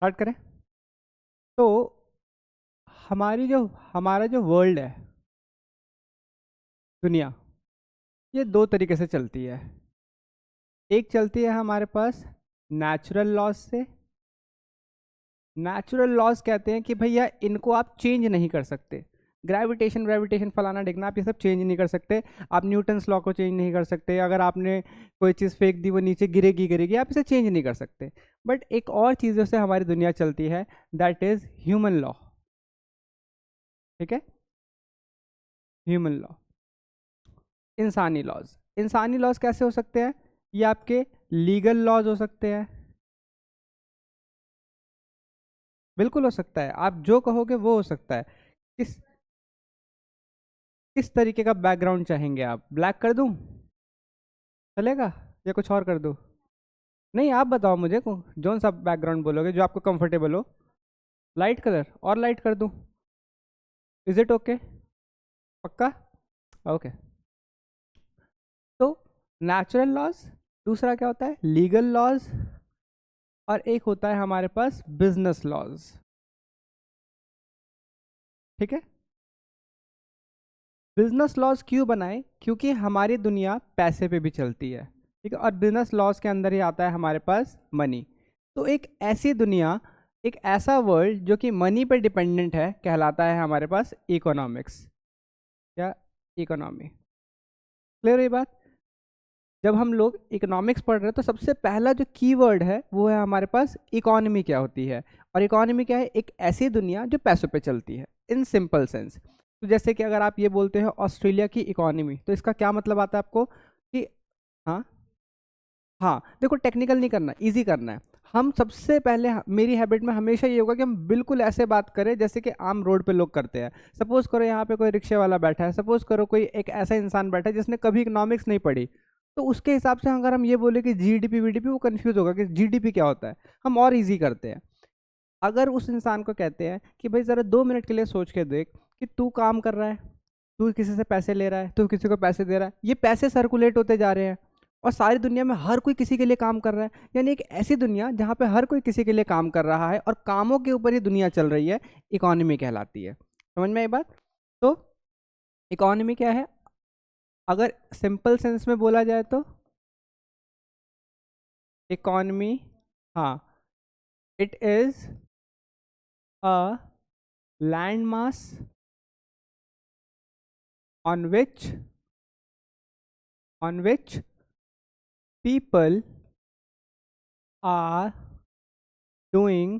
Start करें। तो हमारा जो वर्ल्ड है, दुनिया, ये दो तरीके से चलती है। एक चलती है हमारे पास नेचुरल लॉज से। नेचुरल लॉज कहते हैं कि भैया इनको आप चेंज नहीं कर सकते। ग्रेविटेशन ग्रेविटेशन फलाना डिगना आप ये सब चेंज नहीं कर सकते। आप न्यूटन्स लॉ को चेंज नहीं कर सकते। अगर आपने कोई चीज़ फेंक दी वो नीचे गिरेगी गिरेगी, आप इसे चेंज नहीं कर सकते। बट एक और चीज़ों से हमारी दुनिया चलती है, दैट इज ह्यूमन लॉ। ठीक है, ह्यूमन लॉ, इंसानी लॉज। इंसानी लॉज कैसे हो सकते हैं? ये आपके लीगल लॉज हो सकते हैं। बिल्कुल हो सकता है, आप जो कहोगे वो हो सकता है। किस किस तरीके का बैकग्राउंड चाहेंगे आप? ब्लैक कर दूं, चलेगा, या कुछ और कर दूं? नहीं, आप बताओ मुझे कौन सा बैकग्राउंड बोलोगे जो आपको कंफर्टेबल हो। लाइट कलर और लाइट कर दूं? Is it okay? पक्का? ओके। तो नेचुरल लॉज, दूसरा क्या होता है लीगल लॉज, और एक होता है हमारे पास बिजनेस लॉज। ठीक है, बिजनेस लॉज क्यों बनाए? क्योंकि हमारी दुनिया पैसे पे भी चलती है। ठीक है, और बिजनेस लॉज के अंदर ही आता है हमारे पास मनी। तो एक ऐसी दुनिया, एक ऐसा वर्ल्ड जो कि मनी पर डिपेंडेंट है, कहलाता है हमारे पास इकोनॉमिक्स या इकोनॉमी। क्लियर ये बात? जब हम लोग इकोनॉमिक्स पढ़ रहे हैं तो सबसे पहला जो कीवर्ड है वो है हमारे पास इकोनॉमी क्या होती है। और इकोनॉमी क्या है? एक ऐसी दुनिया जो पैसों पे चलती है, इन सिंपल सेंस। तो जैसे कि अगर आप ये बोलते हो ऑस्ट्रेलिया की इकोनॉमी, तो इसका क्या मतलब आता है आपको कि, हाँ, हाँ, देखो टेक्निकल नहीं करना, इजी करना है। हम सबसे पहले, मेरी हैबिट में हमेशा ये होगा कि हम बिल्कुल ऐसे बात करें जैसे कि आम रोड पे लोग करते हैं। सपोज करो यहाँ पे कोई रिक्शे वाला बैठा है, सपोज करो कोई एक ऐसा इंसान बैठा है जिसने कभी इकोनॉमिक्स नहीं पढ़ी, तो उसके हिसाब से अगर हम ये बोले कि जीडीपी वीडीपी, वो कंफ्यूज होगा कि जीडीपी क्या होता है। हम और इजी करते हैं। अगर उस इंसान को कहते हैं कि भाई ज़रा 2 मिनट के लिए सोच के देख कि तू काम कर रहा है, तू किसी से पैसे ले रहा है, तू किसी को पैसे दे रहा है, ये पैसे सर्कुलेट होते जा रहे हैं, और सारी दुनिया में हर कोई किसी के लिए काम कर रहा है। यानी एक ऐसी दुनिया जहाँ पे हर कोई किसी के लिए काम कर रहा है और कामों के ऊपर ही दुनिया चल रही है, इकोनॉमी कहलाती है। समझ में आई बात? तो इकोनॉमी क्या है अगर सिंपल सेंस में बोला जाए तो? इकोनॉमी, हाँ, it is a land mass on which people are doing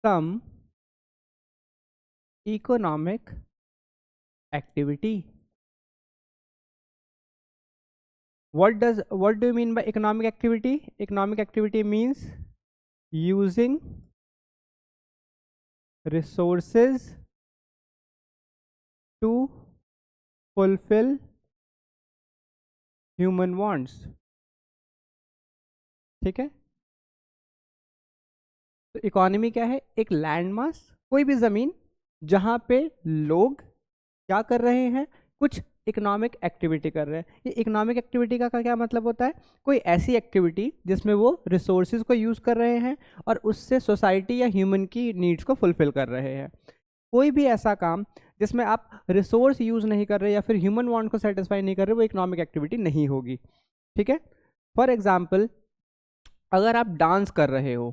some economic activity. What do you mean by economic activity? Economic activity means using resources to fulfill human wants. ठीक है, तो economy क्या है? एक land mass, कोई भी जमीन जहां पे लोग क्या कर रहे हैं, कुछ इकोनॉमिक एक्टिविटी कर रहे हैं। ये इकोनॉमिक एक्टिविटी का क्या मतलब होता है? कोई ऐसी एक्टिविटी जिसमें वो रिसोर्सेज को यूज़ कर रहे हैं और उससे सोसाइटी या ह्यूमन की नीड्स को फुलफिल कर रहे हैं। कोई भी ऐसा काम जिसमें आप रिसोर्स यूज़ नहीं कर रहे या फिर ह्यूमन वांट को सेटिस्फाई नहीं कर रहे, वो इकोनॉमिक एक्टिविटी नहीं होगी। ठीक है, फॉर एग्जाम्पल, अगर आप डांस कर रहे हो,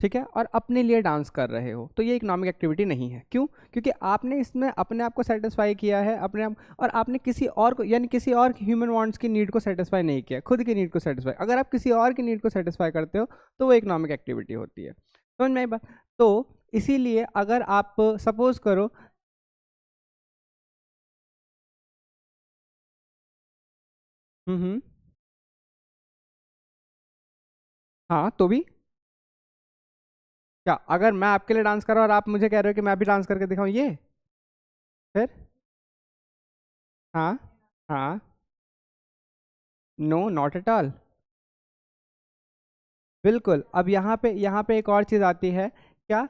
ठीक है, और अपने लिए डांस कर रहे हो, तो ये इकोनॉमिक एक्टिविटी नहीं है। क्यों? क्योंकि आपने इसमें अपने आप को सेटिस्फाई किया है, अपने आप, और आपने किसी और को, यानी किसी और ह्यूमन वांट्स की नीड को सेटिस्फाई नहीं किया, खुद की नीड को सेटिस्फाई। अगर आप किसी और की नीड को सेटिस्फाई करते हो तो वो इकोनॉमिक एक्टिविटी होती है। समझ में आई बात? तो इसीलिए अगर आप सपोज करो, हम्म, हाँ, तो भी क्या, अगर मैं आपके लिए डांस कर रहा हूँ और आप मुझे कह रहे हो कि मैं भी डांस करके दिखाऊं, ये फिर? हाँ, हाँ, नो, नॉट एट ऑल। बिल्कुल। अब यहाँ पे एक और चीज आती है, क्या?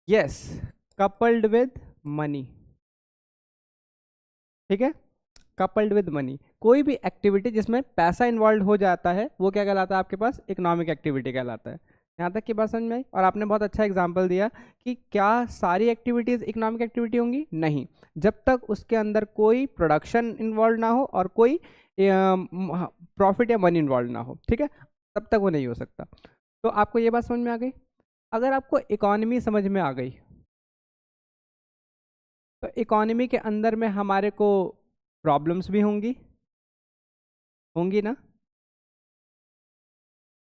Yes, coupled with money. ठीक है, कपल्ड विद मनी। कोई भी एक्टिविटी जिसमें पैसा इन्वॉल्व हो जाता है वो क्या कहलाता है आपके पास, इकोनॉमिक एक्टिविटी कहलाता है। यहाँ तक की बात समझ में आई। और आपने बहुत अच्छा एग्जांपल दिया कि क्या सारी एक्टिविटीज़ इकोनॉमिक एक्टिविटी होंगी, नहीं, जब तक उसके अंदर कोई प्रोडक्शन इन्वॉल्व ना हो और कोई प्रॉफिट या मनी इन्वॉल्व ना हो, ठीक है, तब तक वो नहीं हो सकता। तो आपको ये बात समझ में आ गई। अगर आपको इकोनॉमी समझ में आ गई तो इकोनॉमी के अंदर में हमारे को प्रॉब्लम्स भी होंगी, होंगी ना।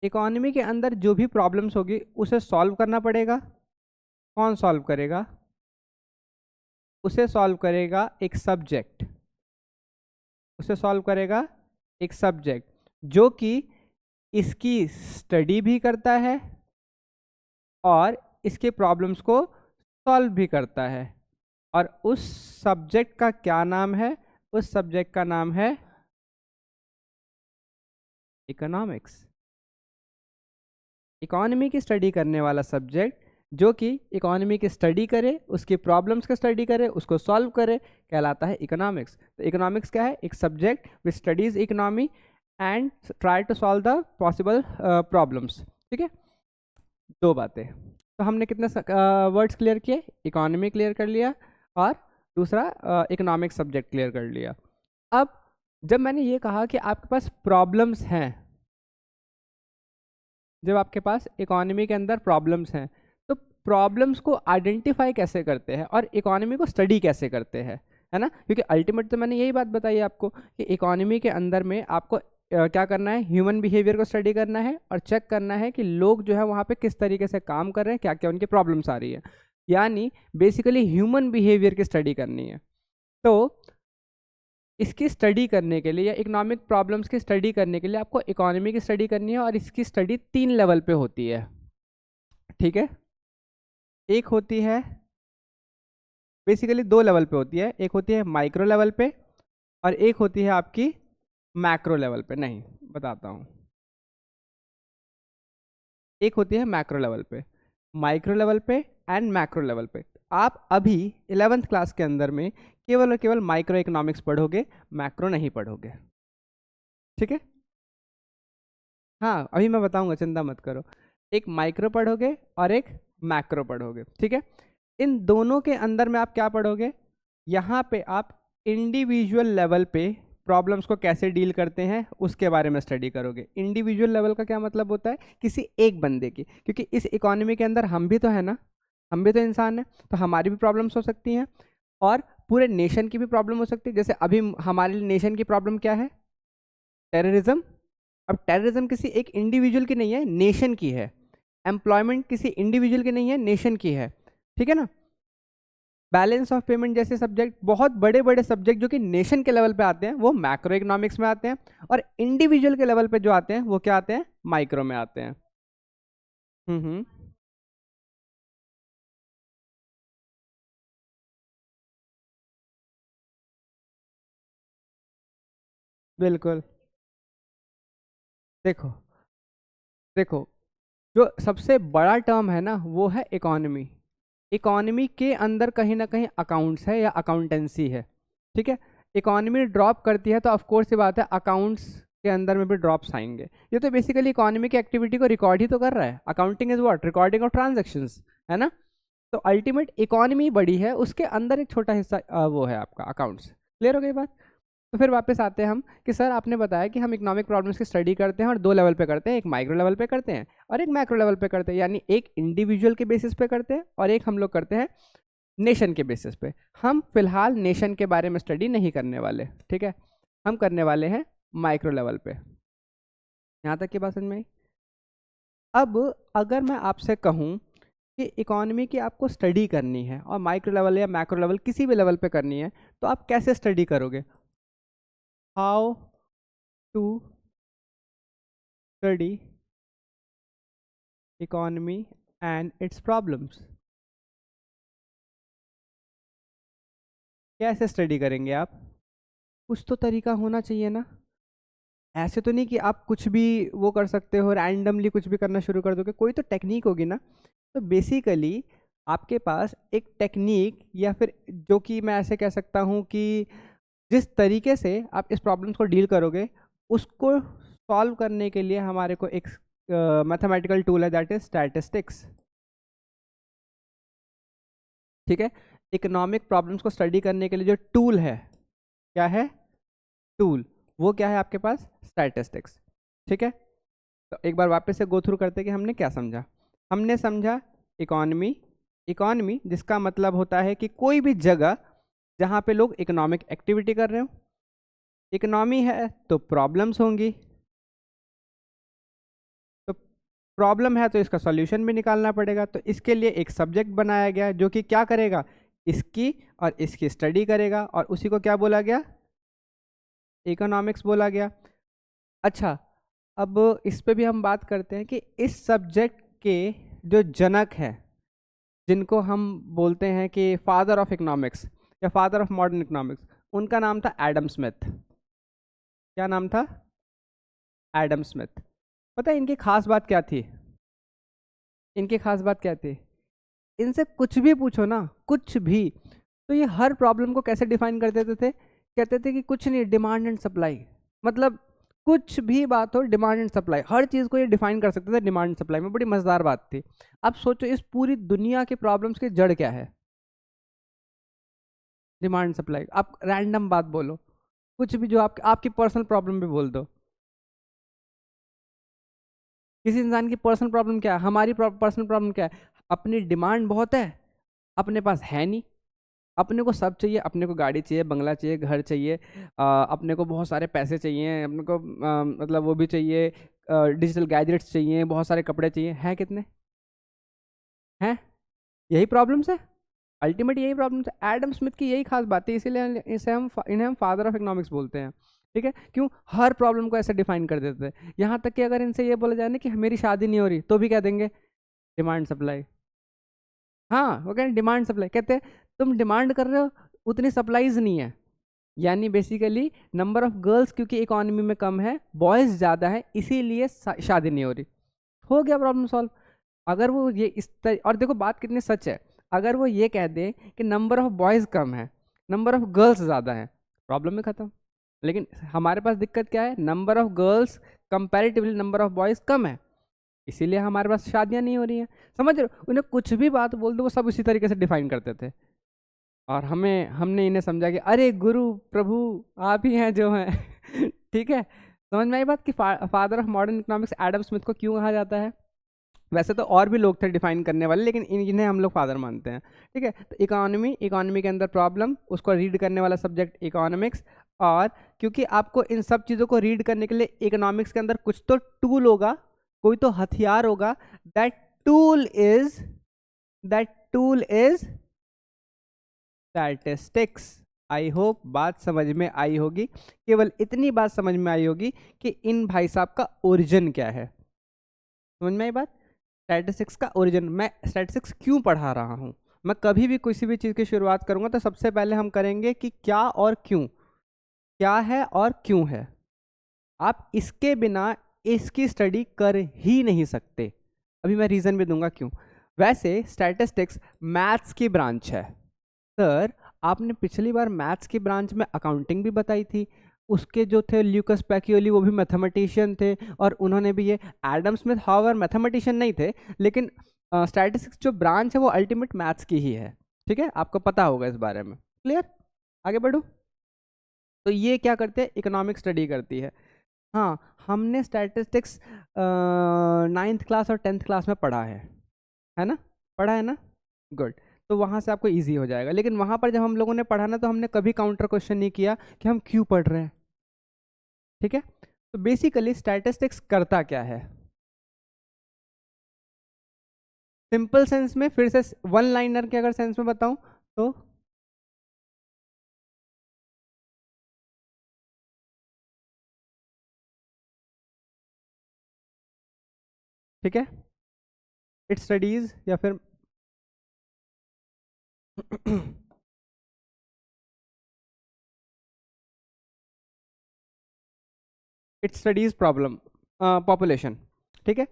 इकोनॉमी के अंदर जो भी प्रॉब्लम्स होगी उसे सॉल्व करना पड़ेगा। कौन सॉल्व करेगा? उसे सॉल्व करेगा एक सब्जेक्ट, उसे सॉल्व करेगा एक सब्जेक्ट जो कि इसकी स्टडी भी करता है और इसके प्रॉब्लम्स को सॉल्व भी करता है। और उस सब्जेक्ट का क्या नाम है? उस सब्जेक्ट का नाम है इकोनॉमिक्स। इकोनॉमी की स्टडी करने वाला सब्जेक्ट जो कि इकोनॉमी की स्टडी करे, उसकी प्रॉब्लम्स का स्टडी करे, उसको सॉल्व करे, कहलाता है इकोनॉमिक्स। तो इकोनॉमिक्स क्या है? एक subject which studies economy and try to solve the possible problems. ठीक है, दो बातें। तो हमने कितने वर्ड्स क्लियर किए? इकोनॉमी क्लियर कर लिया और दूसरा इकोनॉमिक सब्जेक्ट क्लियर कर लिया। अब जब मैंने ये कहा कि आपके पास प्रॉब्लम्स हैं, जब आपके पास इकोनॉमी के अंदर प्रॉब्लम्स हैं तो प्रॉब्लम्स को आइडेंटिफाई कैसे करते हैं और इकोनॉमी को स्टडी कैसे करते हैं, है ना। क्योंकि अल्टीमेट तो मैंने यही बात बताई आपको कि इकोनॉमी के अंदर में आपको क्या करना है, ह्यूमन बिहेवियर को स्टडी करना है और चेक करना है कि लोग जो है वहाँ पे किस तरीके से काम कर रहे हैं, क्या क्या उनकी प्रॉब्लम्स आ रही है, यानी बेसिकली ह्यूमन बिहेवियर की स्टडी करनी है। तो इसकी स्टडी करने के लिए या इकोनॉमिक प्रॉब्लम्स की स्टडी करने के लिए आपको इकोनॉमी की स्टडी करनी है और इसकी स्टडी 3 लेवल पे होती है, ठीक है। एक होती है, बेसिकली 2 लेवल पे होती है, एक होती है माइक्रो लेवल पे और एक होती है आपकी मैक्रो लेवल पे। नहीं, बताता हूँ। एक होती है मैक्रो लेवल पे, माइक्रो लेवल पे एंड मैक्रो लेवल पे। आप अभी 11th क्लास के अंदर में केवल और केवल माइक्रो इकोनॉमिक्स पढ़ोगे, मैक्रो नहीं पढ़ोगे, ठीक है। हाँ, अभी मैं बताऊंगा, चिंता मत करो। एक माइक्रो पढ़ोगे और एक मैक्रो पढ़ोगे, ठीक है। इन दोनों के अंदर में आप क्या पढ़ोगे? यहाँ पे आप इंडिविजुअल लेवल पे प्रॉब्लम्स को कैसे डील करते हैं उसके बारे में स्टडी करोगे। इंडिविजुअल लेवल का क्या मतलब होता है? किसी एक बंदे की, क्योंकि इस इकोनॉमी के अंदर हम भी तो है ना, हम भी तो इंसान हैं, तो हमारी भी प्रॉब्लम्स हो सकती हैं और पूरे नेशन की भी प्रॉब्लम हो सकती है। जैसे अभी हमारे नेशन की प्रॉब्लम क्या है? टेररिज्म। अब टेररिज्म किसी एक इंडिविजुअल की नहीं है, नेशन की है। एम्प्लॉयमेंट किसी इंडिविजुअल की नहीं है, नेशन की है, ठीक है ना। बैलेंस ऑफ पेमेंट जैसे सब्जेक्ट, बहुत बड़े बड़े सब्जेक्ट जो कि नेशन के लेवल पे आते हैं वो मैक्रो इकोनॉमिक्स में आते हैं और इंडिविजुअल के लेवल पे जो आते हैं वो क्या आते हैं? माइक्रो में आते हैं। हम्म, बिल्कुल। देखो देखो, जो सबसे बड़ा टर्म है ना वो है इकोनॉमी। इकोनॉमी के अंदर कहीं ना कहीं अकाउंट्स है या अकाउंटेंसी है, ठीक है। इकोनॉमी ड्रॉप करती है तो ऑफ कोर्स ये बात है अकाउंट्स के अंदर में भी ड्रॉप्स आएंगे। ये तो बेसिकली इकोनॉमी की एक्टिविटी को रिकॉर्ड ही तो कर रहा है। Accounting is what? Recording of transactions, है ना। तो अल्टीमेट इकोनॉमी बड़ी है, उसके अंदर एक छोटा हिस्सा वो है आपका अकाउंट्स। क्लियर हो गई बात? तो फिर वापस आते हैं हम कि सर आपने बताया कि हम इकोनॉमिक प्रॉब्लम्स की स्टडी करते हैं और 2 लेवल पे करते हैं, एक माइक्रो लेवल पे करते हैं और एक मैक्रो लेवल पे करते हैं, यानी एक इंडिविजुअल के बेसिस पे करते हैं और एक हम लोग करते हैं नेशन के बेसिस पे। हम फिलहाल नेशन के बारे में स्टडी नहीं करने वाले, ठीक है, हम करने वाले हैं माइक्रो लेवल पे। यहाँ तक की बात समझ में आई? अब अगर मैं आपसे कहूँ कि इकोनॉमी की आपको स्टडी करनी है और माइक्रो लेवल या मैक्रो लेवल किसी भी लेवल पे करनी है तो आप कैसे स्टडी करोगे? How to study economy and its problems. कैसे स्टडी करेंगे आप? कुछ तो तरीका होना चाहिए ना। ऐसे तो नहीं कि आप कुछ भी वो कर सकते हो, रैंडमली कुछ भी करना शुरू कर दोगे, कोई तो टेक्निक होगी ना। तो बेसिकली आपके पास एक टेक्निक या फिर जो कि मैं ऐसे कह सकता हूँ कि जिस तरीके से आप इस प्रॉब्लम्स को डील करोगे उसको सॉल्व करने के लिए हमारे को एक मैथमेटिकल टूल है, दैट इज स्टैटिस्टिक्स। ठीक है, इकोनॉमिक प्रॉब्लम्स को स्टडी करने के लिए जो टूल है, क्या है टूल, वो क्या है आपके पास, स्टैटिस्टिक्स। ठीक है, तो एक बार वापस से गो थ्रू करते कि हमने क्या समझा। हमने समझा इकॉनमी, इकॉनमी जिसका मतलब होता है कि कोई भी जगह जहाँ पे लोग इकोनॉमिक एक्टिविटी कर रहे हो। इकोनॉमी है तो प्रॉब्लम्स होंगी, तो प्रॉब्लम है तो इसका सॉल्यूशन भी निकालना पड़ेगा। तो इसके लिए एक सब्जेक्ट बनाया गया जो कि क्या करेगा, इसकी और इसकी स्टडी करेगा, और उसी को क्या बोला गया, इकोनॉमिक्स बोला गया। अच्छा, अब इस पे भी हम बात करते हैं कि इस सब्जेक्ट के जो जनक हैं, जिनको हम बोलते हैं कि फादर ऑफ इकोनॉमिक्स या फादर ऑफ मॉडर्न इकोनॉमिक्स, उनका नाम था एडम स्मिथ। क्या नाम था, एडम स्मिथ। पता है इनकी खास बात क्या थी, इनकी खास बात क्या थी, इनसे कुछ भी पूछो ना, कुछ भी, तो ये हर प्रॉब्लम को कैसे डिफाइन कर देते थे, कहते थे कि कुछ नहीं, डिमांड एंड सप्लाई। मतलब कुछ भी बात हो, डिमांड एंड सप्लाई, हर चीज़ को ये डिफाइन कर सकते थे डिमांड एंड सप्लाई में। बड़ी मज़ेदार बात थी। अब सोचो इस पूरी दुनिया के प्रॉब्लम्स की जड़ क्या है, डिमांड सप्लाई। आप रैंडम बात बोलो, कुछ भी जो आपकी पर्सनल प्रॉब्लम भी बोल दो। किसी इंसान की पर्सनल प्रॉब्लम क्या है, हमारी पर्सनल प्रॉब्लम क्या है, अपनी डिमांड बहुत है, अपने पास है नहीं। अपने को सब चाहिए, अपने को गाड़ी चाहिए, बंगला चाहिए, घर चाहिए, अपने को बहुत सारे पैसे चाहिए, अपने को मतलब वो भी चाहिए, डिजिटल गैजेट्स चाहिए, बहुत सारे कपड़े चाहिए, हैं कितने हैं, यही प्रॉब्लम्स है, अल्टीमेट यही प्रॉब्लम्स है। एडम स्मिथ की यही खास बात है, इसीलिए इन्हें हम फादर ऑफ इकोनॉमिक्स बोलते हैं। ठीक है, क्यों, हर प्रॉब्लम को ऐसे डिफाइन कर देते थे। यहाँ तक कि अगर इनसे ये बोला जाए ना कि मेरी शादी नहीं हो रही, तो भी कह देंगे डिमांड सप्लाई। हाँ, वो कहें डिमांड सप्लाई, कहते हैं तुम डिमांड कर रहे हो, उतनी सप्लाईज नहीं है। यानी बेसिकली नंबर ऑफ गर्ल्स क्योंकि इकोनॉमी में कम है, बॉयज़ ज़्यादा है, इसीलिए शादी नहीं हो रही। हो गया प्रॉब्लम सॉल्व। अगर वो ये और देखो बात कितनी सच है, अगर वो ये कह दे कि नंबर ऑफ बॉयज़ कम है, नंबर ऑफ गर्ल्स ज़्यादा है, प्रॉब्लम में ख़त्म। लेकिन हमारे पास दिक्कत क्या है, number of girls comparatively number of boys कम है, इसीलिए हमारे पास शादियाँ नहीं हो रही हैं। समझ रहे हो, उन्हें कुछ भी बात बोल दो वो सब उसी तरीके से डिफाइन करते थे। और हमने इन्हें समझा कि अरे गुरु प्रभु आप ही हैं जो हैं। ठीक है, समझ में आई बात कि father of modern economics Adam Smith को क्यों कहा जाता है। वैसे तो और भी लोग थे डिफाइन करने वाले, लेकिन इन्हें हम लोग फादर मानते हैं। ठीक है, तो इकोनॉमी, इकोनॉमी के अंदर प्रॉब्लम, उसको रीड करने वाला सब्जेक्ट इकोनॉमिक्स। और क्योंकि आपको इन सब चीज़ों को रीड करने के लिए इकोनॉमिक्स के अंदर कुछ तो टूल होगा, कोई तो हथियार होगा, that tool is that tool is statistics. I hope बात समझ में आई होगी, केवल इतनी बात समझ में आई होगी कि इन भाई साहब का ओरिजिन क्या है। समझ में आई बात, स्टैटिस्टिक्स का ओरिजिन। मैं स्टैटिस्टिक्स क्यों पढ़ा रहा हूँ, मैं कभी भी किसी भी चीज़ की शुरुआत करूँगा तो सबसे पहले हम करेंगे कि क्या और क्यों, क्या है और क्यों है। आप इसके बिना इसकी स्टडी कर ही नहीं सकते। अभी मैं रीज़न भी दूंगा क्यों। वैसे स्टैटिस्टिक्स मैथ्स की ब्रांच है सर, आपने पिछली बार मैथ्स की ब्रांच में अकाउंटिंग भी बताई थी, उसके जो थे ल्यूकस पैकियोली वो भी मैथमेटिशियन थे, और उन्होंने भी ये, एडम स्मिथ हाउएवर मैथमेटिशियन नहीं थे, लेकिन स्टैटिस्टिक्स जो ब्रांच है वो अल्टीमेट मैथ्स की ही है। ठीक है, आपको पता होगा इस बारे में। क्लियर, आगे बढ़ो। तो ये क्या करते हैं, इकोनॉमिक स्टडी करती है। हाँ, हमने स्टैटिस्टिक्स 9th क्लास और 10th क्लास में पढ़ा है ना, पढ़ा है ना, गुड। तो वहाँ से आपको इजी हो जाएगा। लेकिन वहाँ पर जब हम लोगों ने पढ़ा ना, तो हमने कभी काउंटर क्वेश्चन नहीं किया कि हम क्यों पढ़ रहे हैं। ठीक है, तो बेसिकली स्टैटिस्टिक्स करता क्या है, सिंपल सेंस में, फिर से वन लाइनर के अगर सेंस में बताऊं तो, ठीक है, इट स्टडीज या फिर इट स्टडीज प्रॉब्लम, पॉपुलेशन। ठीक है,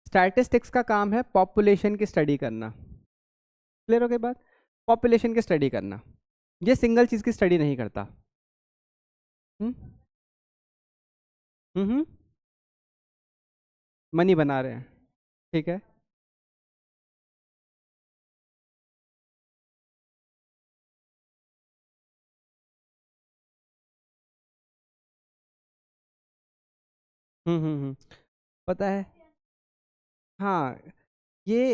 स्टैटिस्टिक्स का काम है पॉपुलेशन की स्टडी करना। क्लियर हो गई बात, पॉपुलेशन की स्टडी करना। ये सिंगल चीज की स्टडी नहीं करता। हम्म हम्म। मनी बना रहे हैं। ठीक है। हम्म। पता है। हाँ, ये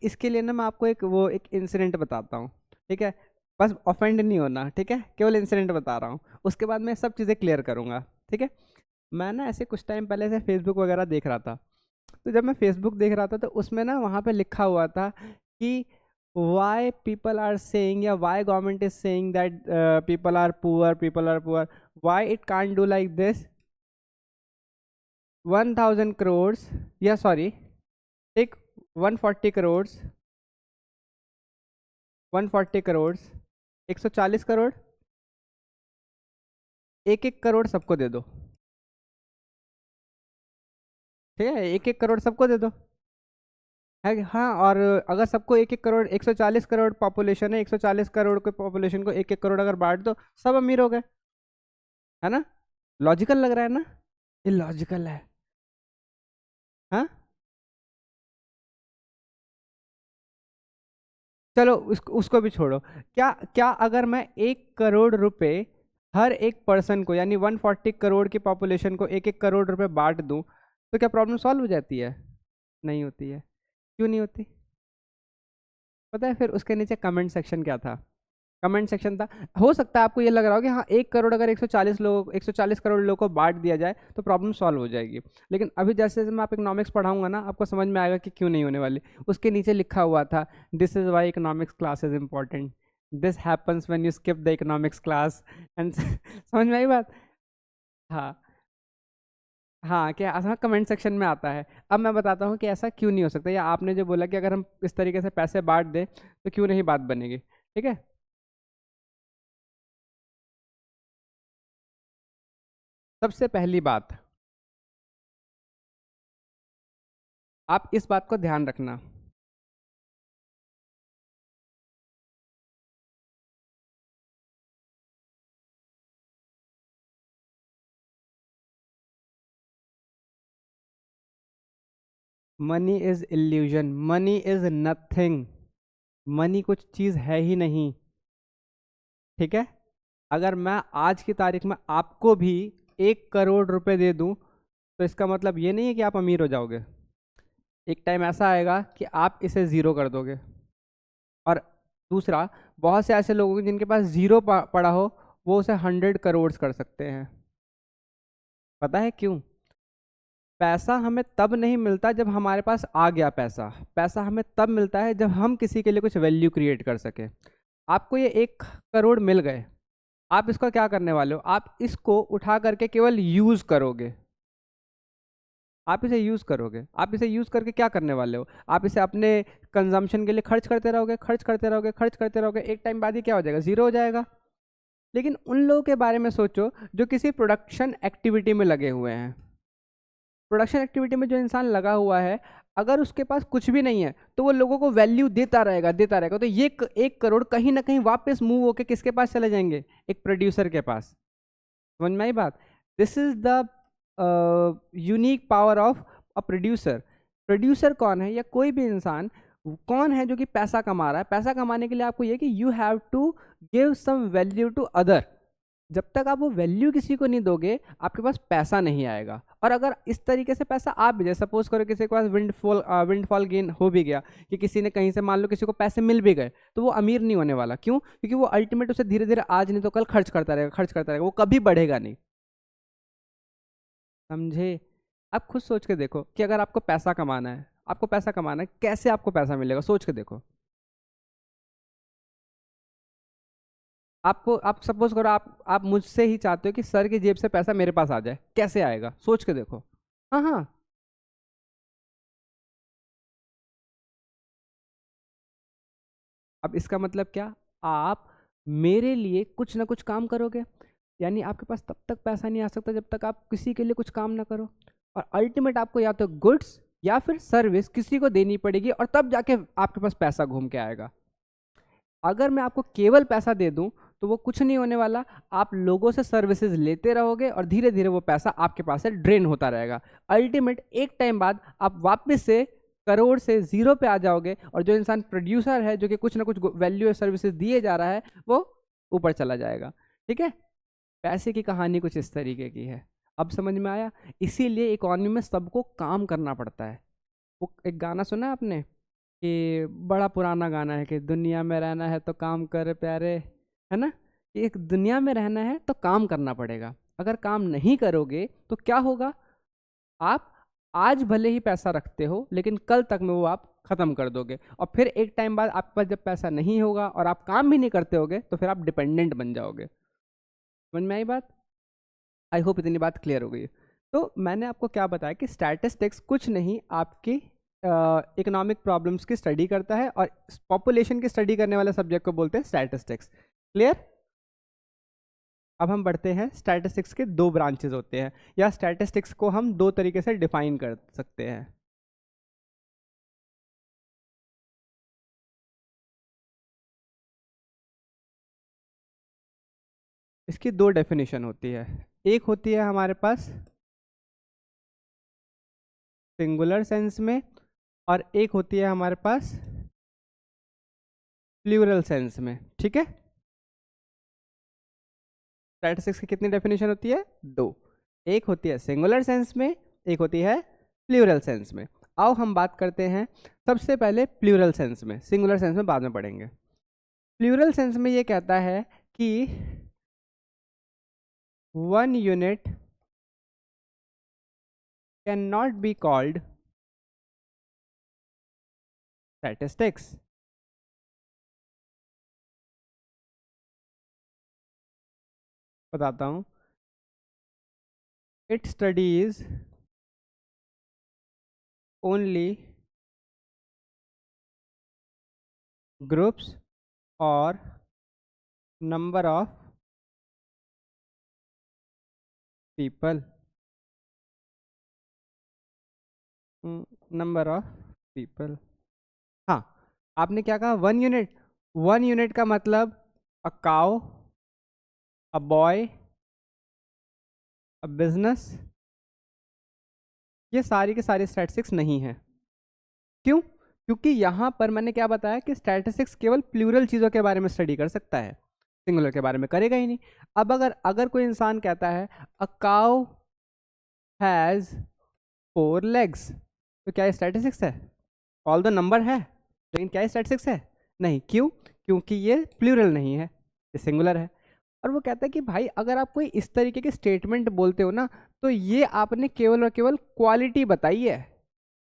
इसके लिए ना मैं आपको एक इंसिडेंट बताता हूँ। ठीक है। बस ऑफेंड नहीं होना, ठीक है, केवल इंसिडेंट बता रहा हूँ। उसके बाद मैं सब चीज़ें क्लियर करूँगा। ठीक है। मैं ना ऐसे कुछ टाइम पहले से फेसबुक वगैरह देख रहा था। तो जब मैं फेसबुक देख रहा था तो उसमें ना वहाँ पे लिखा हुआ था कि वाई पीपल आर सेइंग, या why government is saying that people are poor, why it can't do like this. 1000 crore, या सॉरी, टेक 140 करोड़, 140 करोड़, 140 करोड़, एक एक करोड़ सबको दे दो। ठीक है, एक एक करोड़ सबको दे दो। है हाँ, और अगर सबको एक एक करोड़, 140 करोड़ पॉपुलेशन है, 140 करोड़ के पॉपुलेशन को एक एक करोड़ अगर बांट दो, सब अमीर हो गए। है ना? लॉजिकल लग रहा है ना? ये लॉजिकल है। हाँ, चलो उसको भी छोड़ो। क्या क्या अगर मैं 1 करोड़ रुपए हर एक पर्सन को, यानी 140 करोड़ की पॉपुलेशन को एक एक करोड़ रुपए बांट दूं, तो क्या प्रॉब्लम सॉल्व हो जाती है? नहीं होती है। क्यों नहीं होती? पता है फिर उसके नीचे कमेंट सेक्शन क्या था? कमेंट सेक्शन था, हो सकता है आपको ये लग रहा हो कि हाँ 1 करोड़ अगर 140 करोड़ लोगों को बांट दिया जाए तो प्रॉब्लम सॉल्व हो जाएगी। लेकिन अभी जैसे जैसे मैं आप इकोनॉमिक्स पढ़ाऊंगा ना, आपको समझ में आएगा कि क्यों नहीं होने वाली। उसके नीचे लिखा हुआ था, this is why economics class is important, this happens when you skip the economics class and समझ में आई बात? हाँ। हाँ, क्या हाँ कमेंट सेक्शन में आता है। अब मैं बताता हूँ कि ऐसा क्यों नहीं हो सकता, या आपने जो बोला कि अगर हम इस तरीके से पैसे बांट दें तो क्यों नहीं बात बनेगी। ठीक है। सबसे पहली बात, आप इस बात को ध्यान रखना, money is illusion, money is nothing. Money कुछ चीज है ही नहीं। ठीक है। अगर मैं आज की तारीख में आपको भी 1 करोड़ रुपए दे दूं, तो इसका मतलब ये नहीं है कि आप अमीर हो जाओगे। एक टाइम ऐसा आएगा कि आप इसे जीरो कर दोगे। और दूसरा, बहुत से ऐसे लोग होंगे जिनके पास जीरो पड़ा हो, वो उसे 100 करोड़ कर सकते हैं। पता है क्यों? पैसा हमें तब नहीं मिलता जब हमारे पास आ गया पैसा। पैसा हमें तब मिलता है जब हम किसी के लिए कुछ वैल्यू क्रिएट कर सके। आपको ये 1 करोड़ मिल गए, आप इसका क्या करने वाले हो? आप इसको उठा करके केवल यूज करोगे। आप इसे यूज करोगे, आप इसे यूज करके क्या करने वाले हो? आप इसे अपने कंजम्पशन के लिए खर्च करते रहोगे, खर्च करते रहोगे, खर्च करते रहोगे, एक टाइम बाद ही क्या हो जाएगा? जीरो हो जाएगा। लेकिन उन लोगों के बारे में सोचो जो किसी प्रोडक्शन एक्टिविटी में लगे हुए हैं। प्रोडक्शन एक्टिविटी में जो इंसान लगा हुआ है, अगर उसके पास कुछ भी नहीं है तो वो लोगों को वैल्यू देता रहेगा, देता रहेगा। तो ये 1 करोड़ कहीं ना कहीं वापस मूव होके किसके पास चले जाएंगे? एक प्रोड्यूसर के पास। समझ में आई बात? This is the unique power of a producer. Producer कौन है? या कोई भी इंसान कौन है जो कि पैसा कमा रहा है? पैसा कमाने के लिए आपको ये कि you have to give some value to other. जब तक आप वो वैल्यू किसी को नहीं दोगे, आपके पास पैसा नहीं आएगा। और अगर इस तरीके से पैसा आप भी, जैसे सपोज करो किसी के पास विंडफॉल गेन हो भी गया, कि किसी ने कहीं से मान लो किसी को पैसे मिल भी गए, तो वो अमीर नहीं होने वाला। क्यों? क्योंकि वो अल्टीमेट उसे धीरे धीरे आज नहीं तो कल खर्च करता रहेगा, खर्च करता रहेगा, वो कभी बढ़ेगा नहीं। समझे? आप खुद सोच के देखो कि अगर आपको पैसा कमाना है, आपको पैसा कमाना है, कैसे आपको पैसा मिलेगा? सोच के देखो। आपको, आप सपोज करो आप मुझसे ही चाहते हो कि सर की जेब से पैसा मेरे पास आ जाए, कैसे आएगा? सोच के देखो। हाँ हाँ। अब इसका मतलब क्या? आप मेरे लिए कुछ ना कुछ काम करोगे। यानी आपके पास तब तक पैसा नहीं आ सकता जब तक आप किसी के लिए कुछ काम ना करो। और अल्टीमेट आपको या तो गुड्स या फिर सर्विस किसी को देनी पड़ेगी, और तब जाके आपके पास पैसा घूम के आएगा। अगर मैं आपको केवल पैसा दे दूं तो वो कुछ नहीं होने वाला, आप लोगों से सर्विसेज लेते रहोगे और धीरे धीरे वो पैसा आपके पास से ड्रेन होता रहेगा। अल्टीमेट एक टाइम बाद आप वापस से करोड़ से जीरो पे आ जाओगे, और जो इंसान प्रोड्यूसर है, जो कि कुछ ना कुछ वैल्यू या सर्विसेज दिए जा रहा है, वो ऊपर चला जाएगा। ठीक है, पैसे की कहानी कुछ इस तरीके की है। अब समझ में आया? इसीलिए इकोनॉमी में सबको काम करना पड़ता है। वो एक गाना सुना है आपने, कि बड़ा पुराना गाना है कि दुनिया में रहना है तो काम कर प्यारे, है ना? कि एक दुनिया में रहना है तो काम करना पड़ेगा। अगर काम नहीं करोगे तो क्या होगा? आप आज भले ही पैसा रखते हो, लेकिन कल तक में वो आप खत्म कर दोगे, और फिर एक टाइम बाद आपके पास जब पैसा नहीं होगा और आप काम भी नहीं करते होगे, तो फिर आप डिपेंडेंट बन जाओगे। समझ में आई बात? आई होप इतनी बात क्लियर हो गई। तो मैंने आपको क्या बताया कि स्टैटिस्टिक्स कुछ नहीं, आपकी इकोनॉमिक प्रॉब्लम्स की स्टडी करता है, और पॉपुलेशन की स्टडी करने वाले सब्जेक्ट को बोलते हैं स्टैटिस्टिक्स। क्लियर? अब हम बढ़ते हैं, स्टैटिस्टिक्स के दो ब्रांचेस होते हैं, या स्टैटिस्टिक्स को हम दो तरीके से डिफाइन कर सकते हैं। इसकी दो डेफिनेशन होती है। एक होती है हमारे पास सिंगुलर सेंस में, और एक होती है हमारे पास प्लूरल सेंस में। ठीक है, स्टैटिस्टिक्स की कितनी डेफिनेशन होती है? दो। एक होती है सिंगुलर सेंस में, एक होती है प्लूरल सेंस में। आओ हम बात करते हैं सबसे पहले प्लूरल सेंस में, सिंगुलर सेंस में बाद में पढ़ेंगे। प्लूरल सेंस में ये कहता है कि one unit can not be called statistics. बताता हूं, इट स्टडीज ओनली ग्रुप्स और number of people, number of people. हाँ, आपने क्या कहा? One unit. वन यूनिट का मतलब a cow, a boy, a business, ये सारी के सारी स्टैटिस्टिक्स नहीं है। क्यों? क्योंकि यहाँ पर मैंने क्या बताया कि स्टैटिस्टिक्स केवल प्लूरल चीज़ों के बारे में स्टडी कर सकता है, सिंगुलर के बारे में करेगा ही नहीं। अब अगर अगर कोई इंसान कहता है a cow has four legs, तो क्या ये स्टैटिस्टिक्स है? ऑल द नंबर है, लेकिन क्या ये स्टैटिस्टिक्स है? नहीं। क्यों? क्योंकि ये प्लूरल नहीं है, ये सिंगुलर है। और वो कहता है कि भाई अगर आप कोई इस तरीके के स्टेटमेंट बोलते हो ना, तो ये आपने केवल और केवल क्वालिटी बताई है,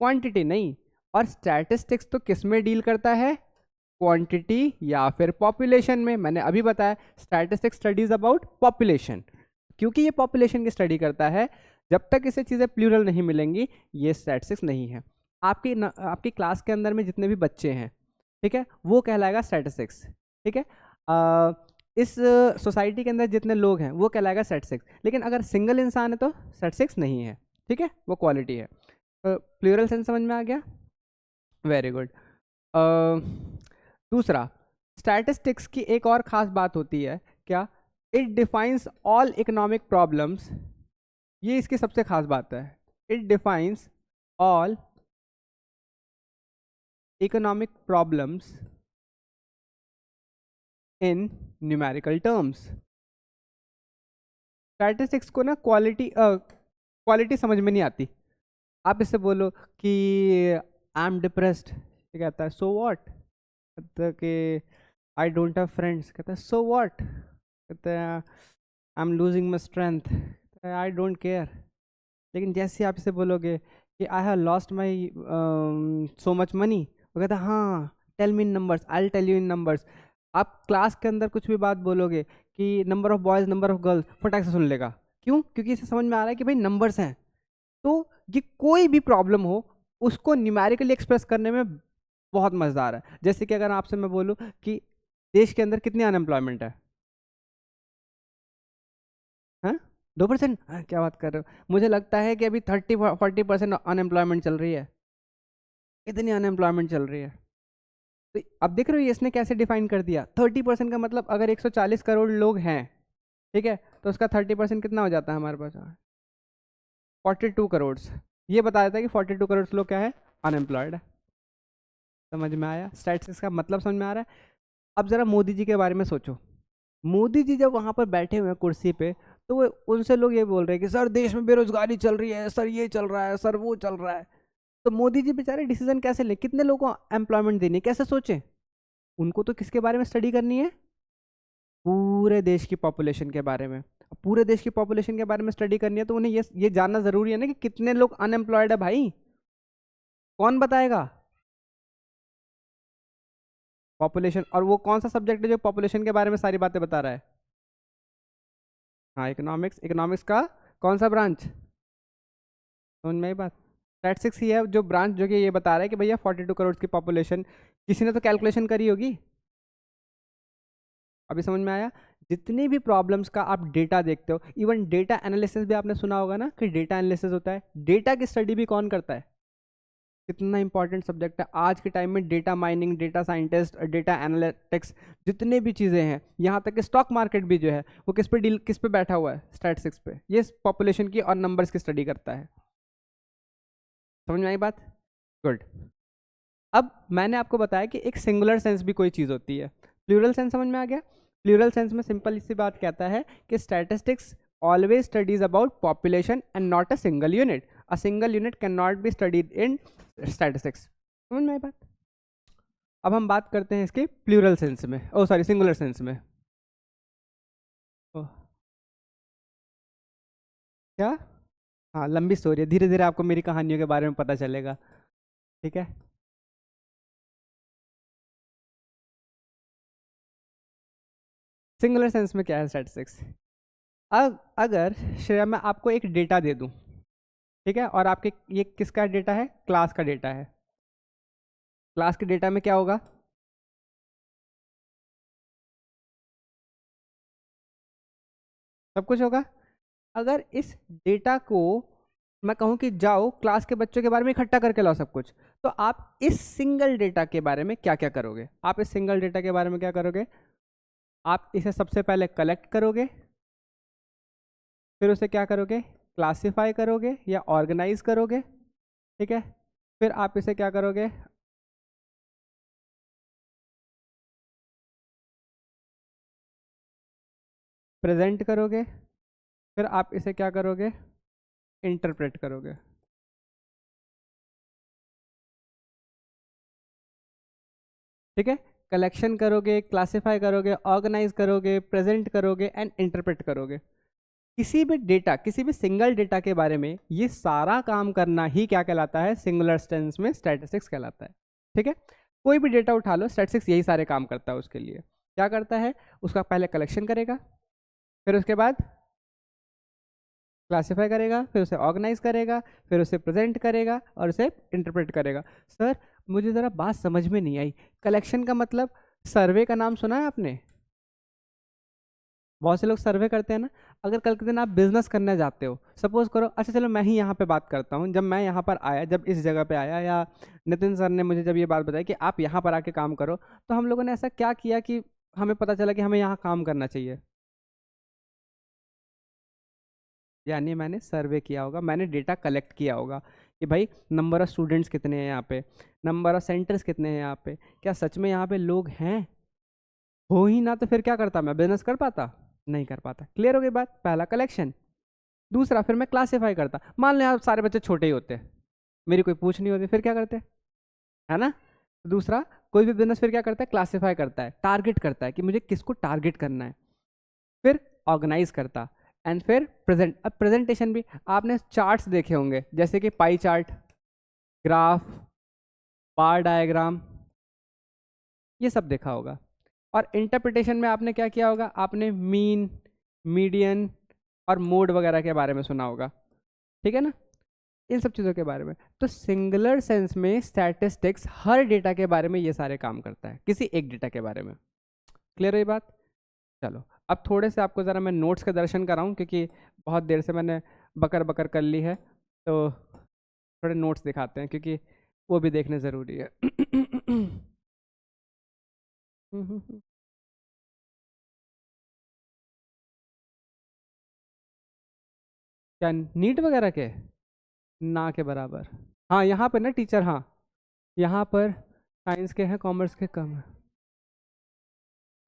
क्वांटिटी नहीं। और स्टैटिस्टिक्स तो किस में डील करता है? क्वांटिटी या फिर पॉपुलेशन में। मैंने अभी बताया स्टैटिस्टिक्स स्टडीज अबाउट पॉपुलेशन। क्योंकि ये पॉपुलेशन की स्टडी करता है, जब तक इसे चीज़ें प्लूरल नहीं मिलेंगी, ये स्टैटिस्टिक्स नहीं है। आपकी क्लास के अंदर में जितने भी बच्चे हैं, ठीक है, वो कहलाएगा स्टैटिस्टिक्स। ठीक है, इस सोसाइटी के अंदर जितने लोग हैं वो कहलाएगा स्टैटिस्टिक्स। लेकिन अगर सिंगल इंसान है तो स्टैटिस्टिक्स नहीं है। ठीक है, वो क्वालिटी है। प्लूरल सेंस समझ में आ गया? Very good. दूसरा, स्टैटिस्टिक्स की एक और ख़ास बात होती है क्या? It defines all economic problems. ये इसकी सबसे खास बात है। It defines all economic problems in numerical terms. Statistics को ना क्वालिटी समझ में नहीं आती। आप इससे बोलो कि आई एम डिप्रेस्ड, ये कहता है सो व्हाट। कहता है कि आई डोंट हैव फ्रेंड्स, कहता है सो व्हाट। कहता है I am losing my strength, I don't care. लेकिन जैसे आप इसे बोलोगे कि I have lost my so much money, वो कहता है हाँ tell me in numbers, I will tell you in numbers. आप क्लास के अंदर कुछ भी बात बोलोगे कि number of boys, number of girls, फटाक से सुन लेगा। क्यों? क्योंकि इसे समझ में आ रहा है कि भाई नंबर्स हैं। तो ये कोई भी प्रॉब्लम हो, उसको न्यूमेरिकली एक्सप्रेस करने में बहुत मज़ेदार है। जैसे कि अगर आपसे मैं बोलूँ कि देश के अंदर कितनी अनएम्प्लॉयमेंट है? हाँ, 2%? हाँ, क्या बात कर रहे हो? मुझे लगता है कि अभी 30-40% अनएम्प्लॉयमेंट चल रही है। कितनी अनएम्प्लॉयमेंट चल रही है? तो अब देख रहे हो ये इसने कैसे डिफाइन कर दिया, 30% का मतलब अगर 140 करोड़ लोग हैं, ठीक है, तो उसका 30% कितना हो जाता है हमारे पास, 42 करोड़। ये बताया था कि 42 करोड़ लोग क्या है, अनएम्प्लॉयड है। समझ में आया, स्टैटिस्टिक्स का मतलब समझ में आ रहा है। अब जरा मोदी जी के बारे में सोचो, मोदी जी जब वहां पर बैठे हुए हैं कुर्सी पे, तो वो उनसे लोग ये बोल रहे हैं कि सर देश में बेरोजगारी चल रही है, सर ये चल रहा है, सर वो चल रहा है। तो मोदी जी बेचारे डिसीजन कैसे लें, कितने लोगों को एम्प्लॉयमेंट देनी है, कैसे सोचें। उनको तो किसके बारे में स्टडी करनी है, पूरे देश की पॉपुलेशन के बारे में। पूरे देश की पॉपुलेशन के बारे में स्टडी करनी है तो उन्हें ये जानना जरूरी है ना कि कितने लोग अनएम्प्लॉयड है भाई, कौन बताएगा, पॉपुलेशन। और वो कौन सा सब्जेक्ट है जो पॉपुलेशन के बारे में सारी बातें बता रहा है, हाँ इकोनॉमिक्स। इकोनॉमिक्स का कौन सा ब्रांच, समझ में आई बात। स्टैटिस्टिक्स ही है जो ब्रांच जो कि ये बता रहा है कि भैया 42 करोड़ की पॉपुलेशन, किसी ने तो कैलकुलेशन करी होगी। अभी समझ में आया। जितनी भी प्रॉब्लम्स का आप डेटा देखते हो, इवन डेटा एनालिसिस भी आपने सुना होगा ना कि डेटा एनालिसिस होता है, डेटा की स्टडी भी कौन करता है, कितना इंपॉर्टेंट सब्जेक्ट है आज के टाइम में। Data mining, data scientist, data analytics, जितने भी चीज़ें हैं, यहाँ तक कि स्टॉक मार्केट भी जो है वो किस पे बैठा हुआ है, स्टैटिस्टिक्स पे। ये पॉपुलेशन की और नंबर्स की स्टडी करता है। समझ में आई बात, गुड। अब मैंने आपको बताया कि एक सिंगुलर सेंस भी कोई चीज़ होती है, प्लूरल सेंस समझ में आ गया। प्लूरल सेंस में सिंपल सी बात कहता है कि statistics always studies about population and not a single unit. A single unit can not be studied in statistics. समझ में आई बात। अब हम बात करते हैं इसके प्लूरल सेंस में, ओ सॉरी सिंगुलर सेंस में। ओह, क्या, हाँ लंबी स्टोरी है, धीरे धीरे आपको मेरी कहानियों के बारे में पता चलेगा, ठीक है। सिंगुलर सेंस में क्या है स्टैटिस्टिक्स, अब अगर श्रेया मैं आपको एक डेटा दे दूं, ठीक है, और आपके ये किसका डेटा है, क्लास का डेटा है। क्लास के डेटा में क्या होगा, सब कुछ होगा। अगर इस डेटा को मैं कहूं कि जाओ क्लास के बच्चों के बारे में इकट्ठा करके लाओ सब कुछ, तो आप इस सिंगल डेटा के बारे में क्या क्या करोगे, आप इस सिंगल डेटा के बारे में क्या करोगे, आप इसे सबसे पहले कलेक्ट करोगे, फिर उसे क्या करोगे, क्लासिफाई करोगे या ऑर्गेनाइज करोगे, ठीक है, फिर आप इसे क्या करोगे, प्रेजेंट करोगे, फिर आप इसे क्या करोगे, इंटरप्रेट करोगे। ठीक है, कलेक्शन करोगे, क्लासिफाई करोगे, ऑर्गेनाइज करोगे, प्रेजेंट करोगे एंड इंटरप्रेट करोगे। किसी भी डेटा, किसी भी सिंगल डेटा के बारे में ये सारा काम करना ही क्या कहलाता है, सिंगुलर सेंस में स्टैटिस्टिक्स कहलाता है। ठीक है, कोई भी डेटा उठा लो, स्टैटिस्टिक्स यही सारे काम करता है। उसके लिए क्या करता है, उसका पहले कलेक्शन करेगा, फिर उसके बाद क्लासिफाई करेगा, फिर उसे ऑर्गेनाइज करेगा, फिर उसे प्रेजेंट करेगा और उसे इंटरप्रेट करेगा। सर मुझे ज़रा बात समझ में नहीं आई, कलेक्शन का मतलब, सर्वे का नाम सुना है आपने, बहुत से लोग सर्वे करते हैं ना। अगर कल के दिन आप बिजनेस करने जाते हो, सपोज करो, अच्छा चलो मैं ही यहाँ पे बात करता हूँ, जब मैं यहाँ पर आया, जब इस जगह पे आया, या नितिन सर ने मुझे जब ये बात बताई कि आप यहाँ पर आके काम करो, तो हम लोगों ने ऐसा क्या किया कि हमें पता चला कि हमें यहाँ काम करना चाहिए, यानी मैंने सर्वे किया होगा, मैंने डेटा कलेक्ट किया होगा कि भाई नंबर ऑफ स्टूडेंट्स कितने हैं यहाँ पे, नंबर ऑफ सेंटर्स कितने हैं यहाँ पे, क्या सच में यहाँ पे लोग हैं, हो ही ना तो फिर क्या करता, मैं बिजनेस कर पाता, नहीं कर पाता। क्लियर हो गई बात, पहला कलेक्शन। दूसरा फिर मैं क्लासीफाई करता, मान लो आप सारे बच्चे छोटे ही होते, मेरी कोई पूछ नहीं होती, फिर क्या करते, है ना। दूसरा, कोई भी बिजनेस फिर क्या करता है, क्लासीफाई करता है, टारगेट करता है कि मुझे किसको टारगेट करना है, फिर ऑर्गेनाइज करता, एंड फिर प्रेजेंट। अब प्रेजेंटेशन भी आपने चार्ट्स देखे होंगे, जैसे कि पाई चार्ट, ग्राफ, बार डायग्राम, ये सब देखा होगा। और इंटरप्रिटेशन में आपने क्या किया होगा, आपने मीन, मीडियन और मोड वगैरह के बारे में सुना होगा, ठीक है ना, इन सब चीज़ों के बारे में। तो सिंगुलर सेंस में स्टैटिस्टिक्स हर डेटा के बारे में ये सारे काम करता है, किसी एक डेटा के बारे में। क्लियर है बात। चलो अब थोड़े से आपको ज़रा मैं नोट्स का दर्शन कराऊं, क्योंकि बहुत देर से मैंने बकर बकर कर ली है, तो थोड़े नोट्स दिखाते हैं क्योंकि वो भी देखने ज़रूरी है। हम्म। क्या नीट वगैरह के? ना के बराबर। हाँ यहाँ पर ना टीचर, हाँ यहाँ पर साइंस के हैं, कॉमर्स के कम है।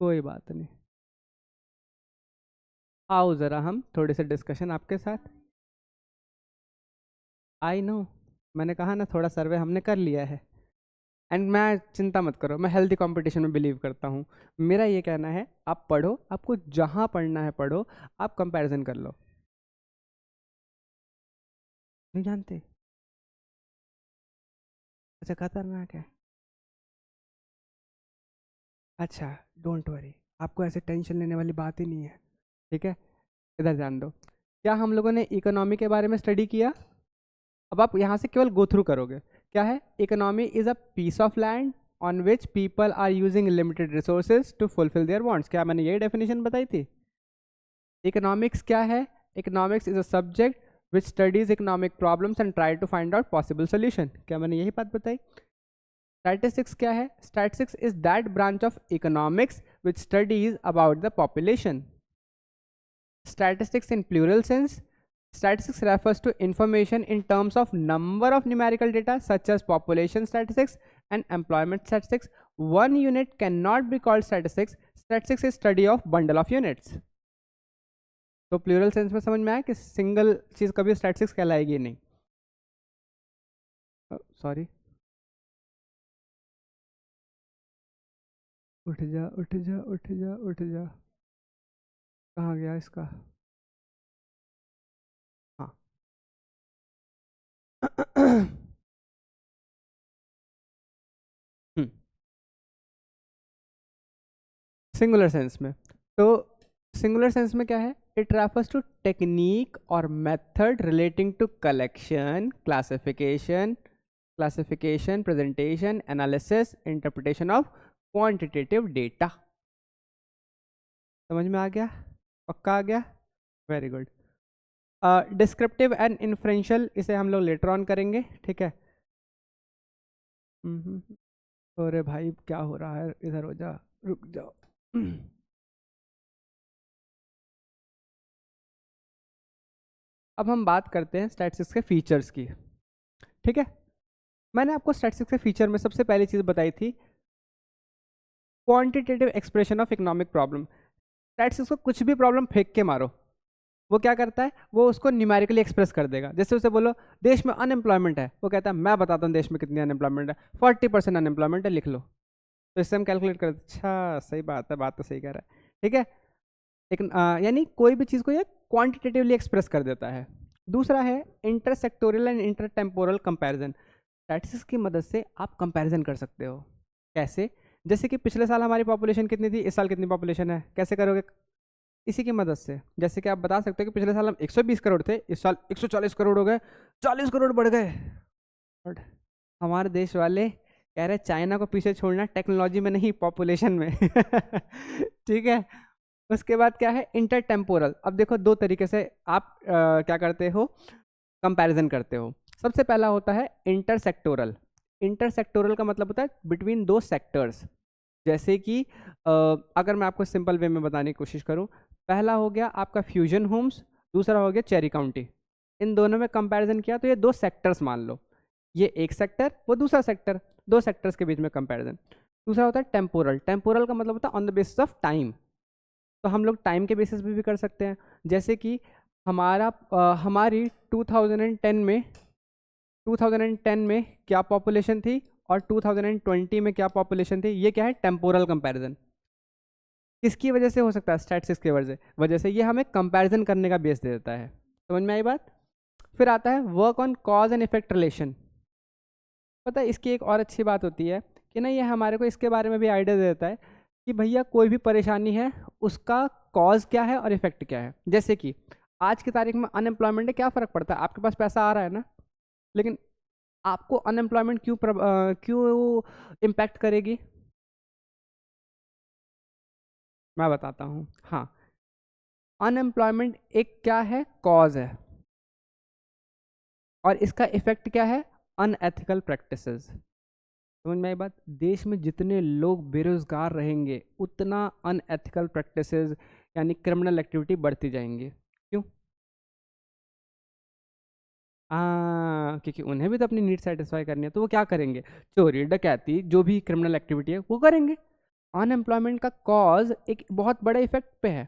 कोई बात नहीं, आओ ज़रा हम थोड़े से डिस्कशन आपके साथ। आई नो, मैंने कहा ना थोड़ा सर्वे हमने कर लिया है। एंड मैं, चिंता मत करो, मैं हेल्दी कंपटीशन में बिलीव करता हूँ। मेरा ये कहना है आप पढ़ो, आपको जहाँ पढ़ना है पढ़ो, आप कंपैरिजन कर लो। नहीं जानते? अच्छा, खतरनाक है। अच्छा, डोंट वरी, आपको ऐसे टेंशन लेने वाली बात ही नहीं है। ठीक है, इधर ध्यान दो। क्या हम लोगों ने इकोनॉमी के बारे में स्टडी किया? अब आप यहाँ से केवल गो थ्रू करोगे। क्या है economy? Is a piece of land on which people are using limited resources to fulfil their wants. क्या मैंने यही डेफिनेशन बताई थी? इकोनॉमिक्स क्या है? Economics is a subject which studies economic problems and try to find out possible solution. क्या मैंने यही बात बताई? स्टैटिस्टिक्स क्या है? Statistics is that branch of economics which studies about the population. Statistics in plural sense. Statistics refers to information in terms of number of numerical data such as population statistics and employment statistics. One unit cannot be called statistics. Statistics is study of bundle of units. तो plural sense में समझ में आया कि single चीज कभी statistics कहलाएगी नहीं। सॉरी, उठ जा उठ जा उठ जा उठ जा, कहाँ गया इसका? हाँ। सिंगुलर सेंस में, तो सिंगुलर सेंस में क्या है? इट रेफर्स टू टेक्निक और method relating to collection, classification, presentation, analysis, interpretation of quantitative data. समझ में आ गया? पक्का आ गया? Very good. Descriptive and inferential, इसे हम लोग लेटर ऑन करेंगे, ठीक है। अरे भाई क्या हो रहा है, इधर हो जा, रुक जाओ। अब हम बात करते हैं स्टैटिस्टिक्स के फीचर्स की, ठीक है। मैंने आपको स्टैटिस्टिक्स के फीचर में सबसे पहली चीज़ बताई थी quantitative expression of economic problem. Statistics को कुछ भी प्रॉब्लम फेंक के मारो, वो क्या करता है? वो उसको न्यूमेरिकली एक्सप्रेस कर देगा। जैसे उसे बोलो देश में अनएम्प्लॉयमेंट है, वो कहता है मैं बताता हूँ देश में कितनी अनएम्प्लॉयमेंट है, 40% अनएम्प्लॉयमेंट है, लिख लो। तो इससे हम कैलकुलेट करते, अच्छा सही बात है, बात तो सही कह रहा है, ठीक है। एक यानी कोई भी चीज़ को ये क्वांटिटेटिवली एक्सप्रेस कर देता है। दूसरा है इंटरसेक्टोरियल एंड इंटरटेम्पोरल कंपैरिजन। स्टैटिस्टिक्स की मदद से आप कंपैरिजन कर सकते हो। कैसे? जैसे कि पिछले साल हमारी पॉपुलेशन कितनी थी, इस साल कितनी पॉपुलेशन है, कैसे करोगे? इसी की मदद से। जैसे कि आप बता सकते हो कि पिछले साल हम 120 करोड़ थे, इस साल 140 करोड़ हो गए, 40 करोड़ बढ़ गए। और हमारे देश वाले कह रहे चाइना को पीछे छोड़ना टेक्नोलॉजी में नहीं, पॉपुलेशन में। ठीक है। उसके बाद क्या है? इंटरटेम्पोरल। अब देखो दो तरीके से आप क्या करते हो, कंपैरिजन करते हो। सबसे पहला होता है इंटरसेक्टोरल। इंटरसेक्टोरल का मतलब होता है बिटवीन दो सेक्टर्स। जैसे कि अगर मैं आपको सिंपल वे में बताने की कोशिश करूं, पहला हो गया आपका फ्यूजन होम्स, दूसरा हो गया चेरी काउंटी। इन दोनों में कंपैरिजन किया तो ये दो सेक्टर्स मान लो, ये एक सेक्टर, वो दूसरा सेक्टर, दो सेक्टर्स के बीच में कंपैरिजन। दूसरा होता है टेम्पोरल। टेम्पोरल का मतलब होता है on the basis of time. तो हम लोग टाइम के बेसिस पे भी कर सकते हैं। जैसे कि हमारी 2010 में क्या पॉपुलेशन थी और 2020 में क्या पॉपुलेशन थी, ये क्या है? Temporal comparison. किसकी वजह से हो सकता है? स्टैटिस्टिक्स की वजह से ये हमें कंपैरिजन करने का बेस दे देता है। समझ में आई बात? फिर आता है work on cause and effect relation. पता है इसकी एक और अच्छी बात होती है कि ना, ये हमारे को इसके बारे में भी आइडिया दे देता है कि भैया कोई भी परेशानी है उसका कॉज क्या है और इफेक्ट क्या है। जैसे कि आज की तारीख में अनएम्प्लॉयमेंट है, क्या फ़र्क पड़ता है? आपके पास पैसा आ रहा है ना, लेकिन आपको अनएम्प्लॉयमेंट क्यों इम्पैक्ट करेगी? मैं बताता हूँ। हाँ, अनएम्प्लॉयमेंट एक क्या है? कॉज है, और इसका इफेक्ट क्या है? Unethical practices. समझ में आई बात? देश में जितने लोग बेरोजगार रहेंगे उतना अनएथिकल प्रैक्टिसेस यानी क्रिमिनल एक्टिविटी बढ़ती जाएंगी। क्यों? क्योंकि उन्हें भी तो अपनी नीड सेटिस्फाई करनी है, तो वो क्या करेंगे? चोरी डकैती जो भी क्रिमिनल एक्टिविटी है वो करेंगे। अनएम्प्लॉयमेंट का कॉज एक बहुत बड़े इफेक्ट पे है।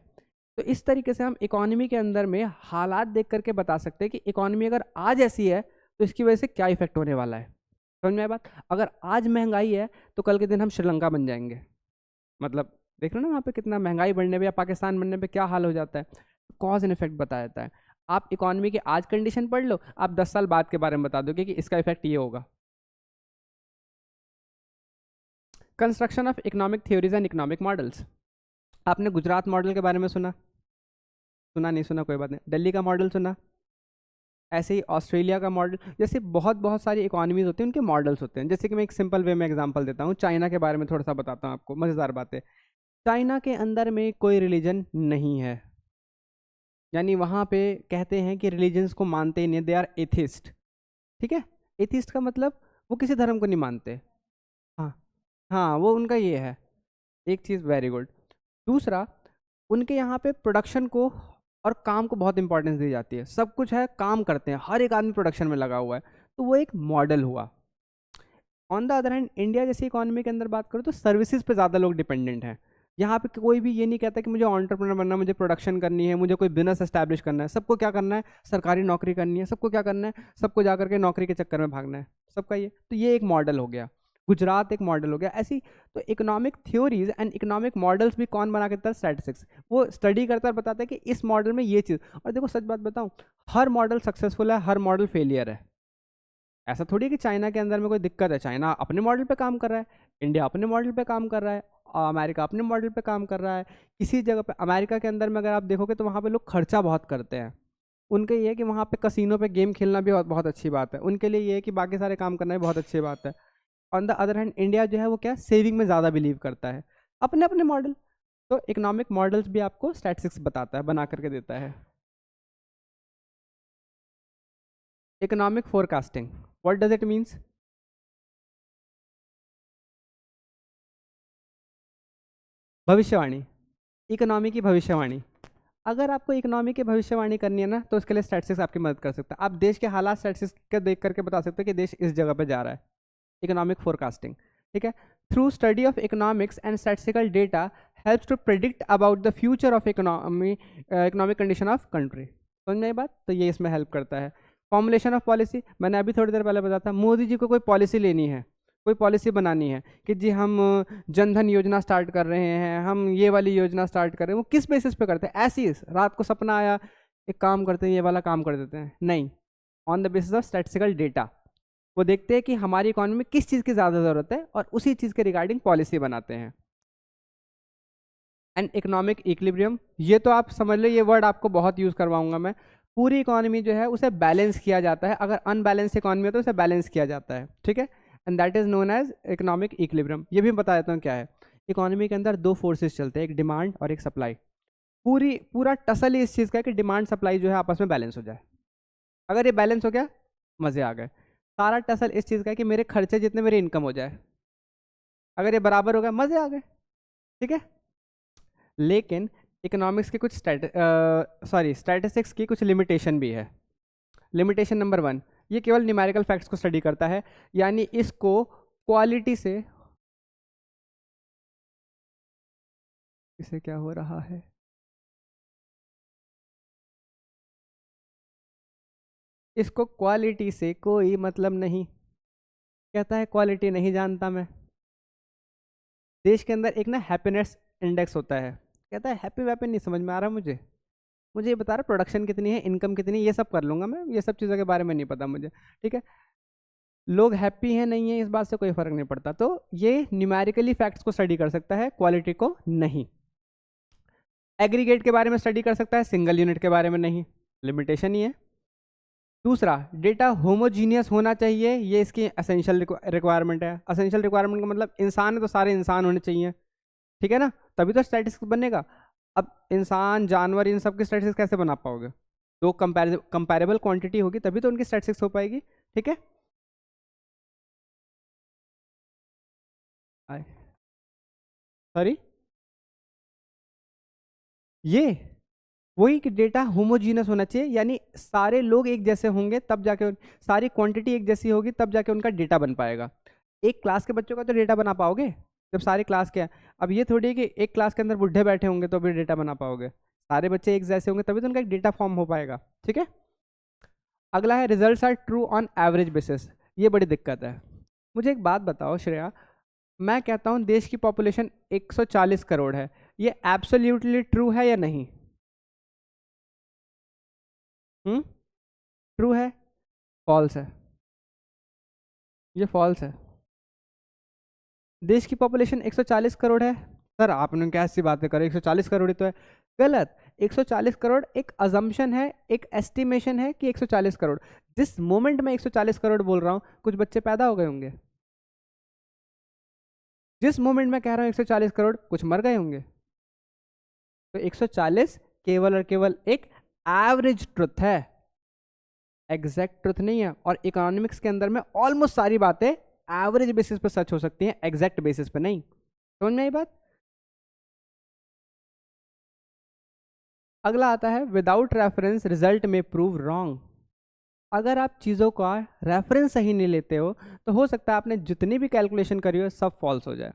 तो इस तरीके से हम इकोनॉमी के अंदर में हालात देख करके बता सकते हैं कि इकोनॉमी अगर आज ऐसी है तो इसकी वजह से क्या इफेक्ट होने वाला है। समझ में आया बात? अगर आज महंगाई है तो कल के दिन हम श्रीलंका बन जाएंगे। मतलब देख लो ना वहाँ पे कितना महंगाई बढ़ने पे या पाकिस्तान बनने पे क्या हाल हो जाता है। कॉज एंड इफेक्ट बताया जाता है। आप इकोनॉमी की आज कंडीशन पढ़ लो, आप 10 साल बाद के बारे में बता दोगे कि इसका इफेक्ट ये होगा। Construction of economic theories and economic models. आपने गुजरात मॉडल के बारे में सुना? सुना नहीं सुना कोई बात नहीं। दिल्ली का मॉडल सुना? ऐसे ही ऑस्ट्रेलिया का मॉडल, जैसे बहुत बहुत सारी इकोनॉमीज होती हैं उनके मॉडल्स होते हैं। जैसे कि मैं एक सिंपल वे में एग्जांपल देता हूँ, चाइना के बारे में थोड़ा सा बताता हूँ आपको, मज़ेदार बात है। चाइना के अंदर में कोई रिलीजन नहीं है, यानी वहाँ पे कहते हैं कि रिलीजन्स को मानते ही नहीं, दे आर एथिस्ट। ठीक है? एथिस्ट का मतलब वो किसी धर्म को नहीं मानते। हाँ, हाँ वो उनका ये है। एक चीज़ वेरी गुड। दूसरा, उनके यहाँ पे प्रोडक्शन को और काम को बहुत इंपॉर्टेंस दी जाती है। सब कुछ है, काम करते हैं, हर एक आदमी प्रोडक्शन में लगा हुआ है, तो वो एक मॉडल हुआ। On the other hand India जैसी इकोनॉमी के अंदर बात करो तो सर्विसेज पे ज़्यादा लोग डिपेंडेंट हैं। यहाँ पे कोई भी ये नहीं कहता कि मुझे एंटरप्रेन्योर बनना, मुझे प्रोडक्शन करनी है, मुझे कोई बिजनेस एस्टैब्लिश करना है। सबको क्या करना है? सरकारी नौकरी करनी है। सबको क्या करना है? सबको जा करके नौकरी के चक्कर में भागना है। सबका ये, तो ये एक मॉडल हो गया। गुजरात एक मॉडल हो गया। ऐसी तो economic theories and economic models भी कौन बना के देता है? स्टैटिस्टिक्स। वो स्टडी करता है और बताता है कि इस मॉडल में ये चीज़। और देखो सच बात बताऊँ, हर मॉडल सक्सेसफुल है, हर मॉडल फेलियर है। ऐसा थोड़ी है कि चाइना के अंदर में कोई दिक्कत है। चाइना अपने मॉडल पे काम कर रहा है, इंडिया अपने मॉडल पे काम कर रहा है, अमेरिका अपने मॉडल पे काम कर रहा है। किसी जगह पे अमेरिका के अंदर में अगर आप देखोगे तो वहाँ पे लोग खर्चा बहुत करते हैं। उनके ये है कि वहाँ पे कसिनो पे गेम खेलना भी बहुत बहुत अच्छी बात है। उनके लिए ये है कि बाकी सारे काम करना भी बहुत अच्छी बात है। On the other hand India जो है वो क्या, सेविंग में ज़्यादा बिलीव करता है। अपने अपने मॉडल। तो इकोनॉमिक मॉडल्स भी आपको स्टैटिस्टिक्स बताता है, बना करके देता है। Economic forecasting, what does it means? भविष्यवाणी, इकोनॉमी की भविष्यवाणी। अगर आपको इकोनॉमी की भविष्यवाणी करनी है ना तो उसके लिए स्टैटिस्टिक्स आपकी मदद कर सकता है। आप देश के हालात स्टैटिस्टिक्स के देख करके बता सकते हैं कि देश इस जगह पे जा रहा है। इकोनॉमिक फोरकास्टिंग, ठीक है। Through study of economics and statistical data helps to predict about the future of economic condition of country. समझ में ये बात? तो ये इसमें हेल्प करता है। फॉर्मुलेशन ऑफ पॉलिसी, मैंने अभी थोड़ी देर पहले बताया था, मोदी जी को कोई पॉलिसी लेनी है, कोई पॉलिसी बनानी है कि जी हम जनधन योजना स्टार्ट कर रहे हैं, हम ये वाली योजना स्टार्ट कर रहे हैं। वो किस बेसिस पे करते हैं? ऐसी रात को सपना आया, एक काम करते हैं, ये वाला काम कर देते हैं? नहीं, on the basis of statistical data. वो देखते हैं कि हमारी इकोनॉमी में किस चीज़ की ज़्यादा ज़रूरत है और उसी चीज़ के रिगार्डिंग पॉलिसी बनाते हैं। एंड इकोनॉमिक इक्विलिब्रियम, ये तो आप समझ लो, ये वर्ड आपको बहुत यूज़ करवाऊंगा मैं। पूरी इकोनॉमी जो है उसे बैलेंस किया जाता है। अगर अनबैलेंस इकोनॉमी है तो उसे बैलेंस किया जाता है, ठीक है। And that is known as economic equilibrium. ये भी बता देता हूँ क्या है। इकोनॉमी के अंदर दो फोर्सेस चलते हैं, एक डिमांड और एक सप्लाई। पूरा टसल ही इस चीज़ का है कि डिमांड सप्लाई जो है आपस में बैलेंस हो जाए। अगर ये बैलेंस हो गया, मज़े आ गए। सारा टसल इस चीज़ का है कि मेरे खर्चे जितने मेरी इनकम हो जाए। अगर ये बराबर हो गया, मज़े आ गए, ठीक है। लेकिन इकोनॉमिक्स के कुछ स्टैटिस्टिक्स की कुछ लिमिटेशन भी है। लिमिटेशन नंबर 1, ये केवल न्यूमेरिकल फैक्ट्स को स्टडी करता है, यानी इसको क्वालिटी से, इसे क्या हो रहा है, इसको क्वालिटी से कोई मतलब नहीं। कहता है क्वालिटी नहीं जानता मैं। देश के अंदर एक ना हैप्पीनेस इंडेक्स होता है, कहता है हैप्पी वैप्पी नहीं समझ में आ रहा मुझे, मुझे ये बता रहा प्रोडक्शन कितनी है, इनकम कितनी है, ये सब कर लूँगा मैं, ये सब चीज़ों के बारे में नहीं पता मुझे, ठीक है। लोग हैप्पी हैं नहीं है इस बात से कोई फ़र्क नहीं पड़ता। तो ये न्यूमेरिकली फैक्ट्स को स्टडी कर सकता है, क्वालिटी को नहीं। एग्रीगेट के बारे में स्टडी कर सकता है, सिंगल यूनिट के बारे में नहीं, लिमिटेशन ही है। दूसरा, डेटा होमोजीनियस होना चाहिए, ये इसकी एसेंशियल रिक्वायरमेंट है। एसेंशियल रिक्वायरमेंट का मतलब इंसान है तो सारे इंसान होने चाहिए, ठीक है ना, तभी तो स्टैटिस्टिक्स बनेगा। अब इंसान जानवर इन सब की स्टैटिस्टिक्स कैसे बना पाओगे? दो कंपैरेबल क्वांटिटी होगी तभी तो उनकी स्टैटिस्टिक्स हो पाएगी, ठीक है। सॉरी, ये वही कि डेटा होमोजीनस होना चाहिए, यानी सारे लोग एक जैसे होंगे तब जाके सारी क्वांटिटी एक जैसी होगी तब जाके उनका डेटा बन पाएगा। एक क्लास के बच्चों का तो डेटा बना पाओगे जब सारे क्लास के हैं। अब ये थोड़ी है कि एक क्लास के अंदर बुढ़े बैठे होंगे तो भी डेटा बना पाओगे, सारे बच्चे एक जैसे होंगे तभी तो उनका एक डेटा फॉर्म हो पाएगा। ठीक है, अगला है results are true on average basis. ये बड़ी दिक्कत है। मुझे एक बात बताओ श्रेया, मैं कहता हूँ देश की पॉपुलेशन 140 करोड़ है, ये एब्सोल्युटली ट्रू है या नहीं? ट्रू है? फॉल्स है? ये फॉल्स है। देश की पॉपुलेशन 140 करोड़ है। सर आपने क्या ऐसी बातें करी, 140 करोड़ ही तो है। गलत। 140 करोड़ एक अजम्पशन है, एक एस्टिमेशन है कि 140 करोड़। जिस मोमेंट में 140 करोड़ बोल रहा हूँ कुछ बच्चे पैदा हो गए होंगे। जिस मोमेंट में कह रहा हूँ 140 करोड़ कुछ मर गए होंगे। तो 140 केवल और केवल एक एवरेज ट्रुथ है, एग्जैक्ट ट्रुथ नहीं है। और इकोनॉमिक्स के अंदर में ऑलमोस्ट सारी बातें एवरेज बेसिस पे सच हो सकती हैं, एग्जैक्ट बेसिस पे नहीं। समझ में आई बात? अगला आता है विदाउट रेफरेंस रिजल्ट में प्रूव रॉन्ग। अगर आप चीज़ों का रेफरेंस सही नहीं लेते हो तो हो सकता है आपने जितनी भी कैलकुलेशन करी हो सब फॉल्स हो जाए।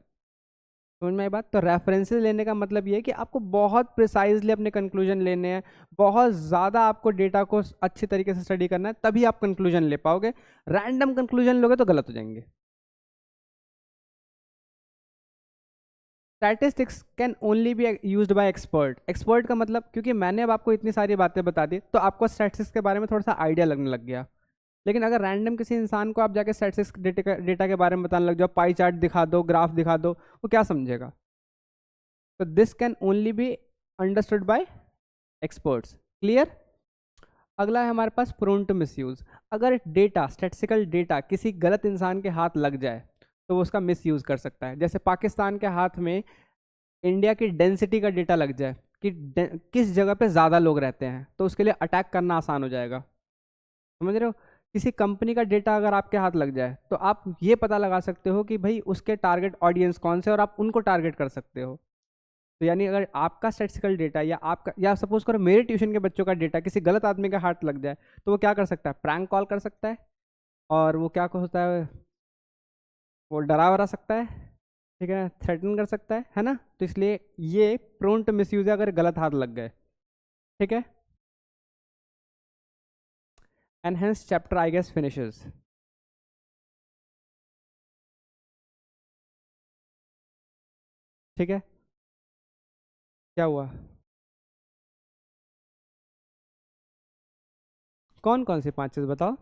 समझ में आई बात? तो रेफरेंसेस लेने का मतलब ये है कि आपको बहुत प्रिसाइजली अपने कंक्लूजन लेने हैं, बहुत ज़्यादा आपको डेटा को अच्छी तरीके से स्टडी करना है, तभी आप कंक्लूजन ले पाओगे। रैंडम कंक्लूजन लोगे तो गलत हो जाएंगे। Statistics can only be used by expert. Expert का मतलब, क्योंकि मैंने अब आपको इतनी सारी बातें बता दी तो आपको स्टैटिस्टिक्स के बारे में थोड़ा सा आइडिया लगने लग गया। लेकिन अगर रैंडम किसी इंसान को आप जाके स्टैटिस्टिक्स डेटा के बारे में बताने लग जाओ, पाई चार्ट दिखा दो, ग्राफ दिखा दो, वो क्या समझेगा? तो this can only be understood by experts. Clear? अगला है हमारे पास प्रोन टू मिसयूज। अगर डेटा, स्टैटिस्टिकल डेटा किसी गलत इंसान के हाथ लग जाए तो वो उसका मिसयूज कर सकता है। जैसे पाकिस्तान के हाथ में इंडिया की डेंसिटी का डेटा लग जाए कि किस जगह पे ज़्यादा लोग रहते हैं, तो उसके लिए अटैक करना आसान हो जाएगा। समझ रहे हो? किसी कंपनी का डेटा अगर आपके हाथ लग जाए तो आप ये पता लगा सकते हो कि भाई उसके टारगेट ऑडियंस कौन से और आप उनको टारगेट कर सकते हो। तो यानी अगर आपका स्टैटिस्टिकल डेटा या आपका, या सपोज करो मेरे ट्यूशन के बच्चों का डेटा किसी गलत आदमी के हाथ लग जाए तो वो क्या कर सकता है? प्रैंक कॉल कर सकता है, और वो क्या होता है, वो डरा वरा सकता है, ठीक है, थ्रेटन कर सकता है ना? तो इसलिए ये प्रोन टू मिसयूज है अगर गलत हाथ लग गए। ठीक है, and hence chapter I guess finishes. ठीक है, क्या हुआ? कौन कौन सी 5 चीज़ बताओ।